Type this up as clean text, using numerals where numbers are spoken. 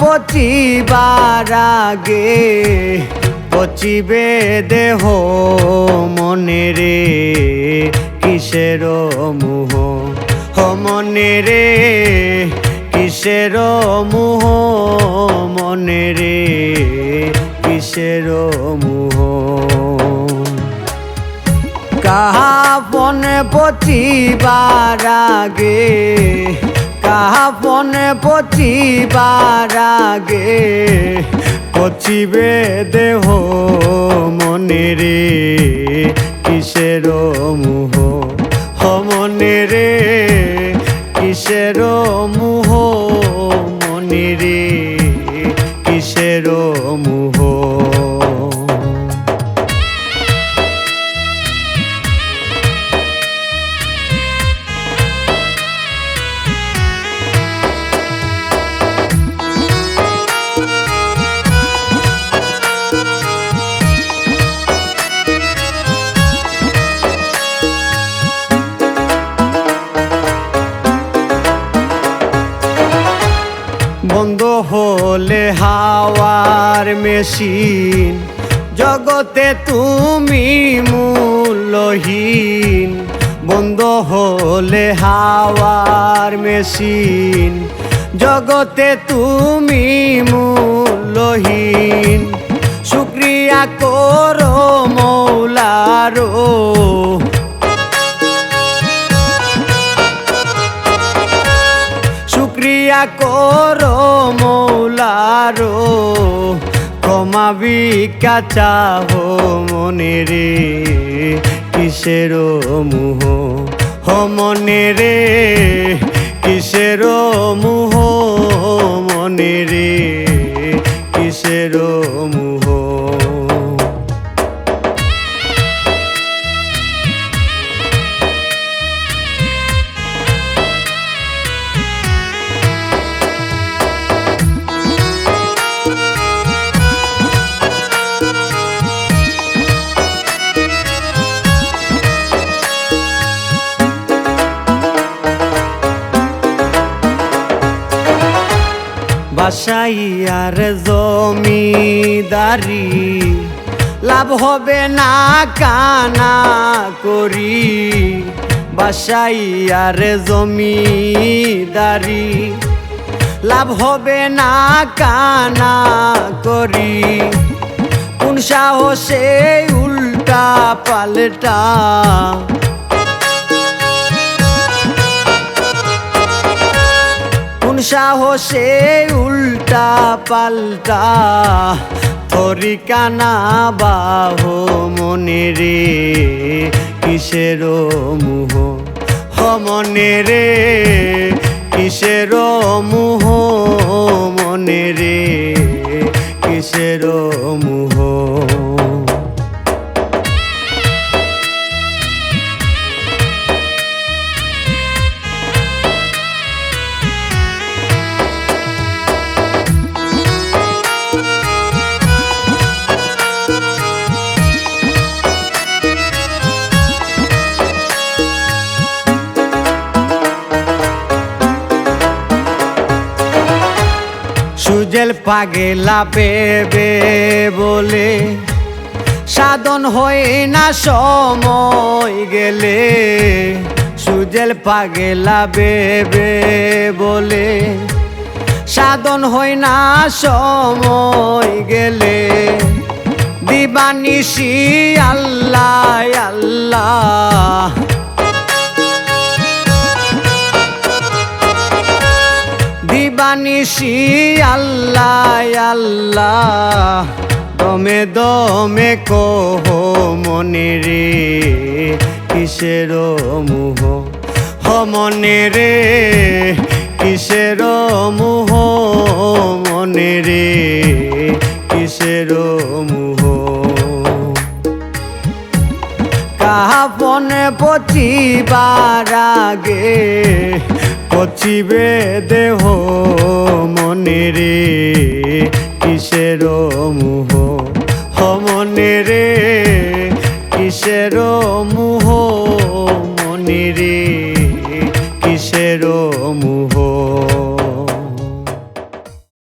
পচিবার আগে পচিবে দেহ মনে রে কিসের মোহ মনে রে কিসের মোহ মনে রে কিসের মোহ কাহাপন পচিবার আগে কাহাপন পচিবার আগে পচিবে দেহ মনে রে কিসের মোহ মনে রে কিসের মোহ মনে রে কিসের মোহ বন্ধ হলে হাওয়ার মেশিন জগতে তুমি মূল্যহীন বন্ধ হলে হাওয়ার মেশিন জগতে তুমি মূল্যহীন শুকরিয়া করো মৌলারো শুকরিয়া করো মৌলারো ক্ষমা ভিক্ষা চাহো মনে রে কিসের মোহ মনে রে কিসের মোহ মনে রে কিসের মোহ বাসাইয়ার জমিদারি লাভ হবে না কানা করি বাসাইয়ার জমিদারি লাভ হবে না কানা করি কোন সাহসে উল্টা পাল্টা সাহসে উল্টা পাল্টা তরিকানা বাহো মনে রে কিসের মোহ মনে রে কিসের মোহ মনে রে কিসের মোহ সুজেল পাগেলা পেবে বলে সাধন হয় না সময় গেলে সুজেল পাগেলা বেবে বলে সাধন হয় না সময় গেলে দিবানিশি আল্লাহ আল্লাহ দিবানিশি আল্লাহ আল্লাহ দমে দমে কহ মনে রে কিসের মোহ মনে রে কিসের মোহ মনে রে কিসের মোহ কাহাপন পচিবার আগে পচিবে দেহ মনে রে কিসের মোহ মনে রে কিসের মোহ মনে রে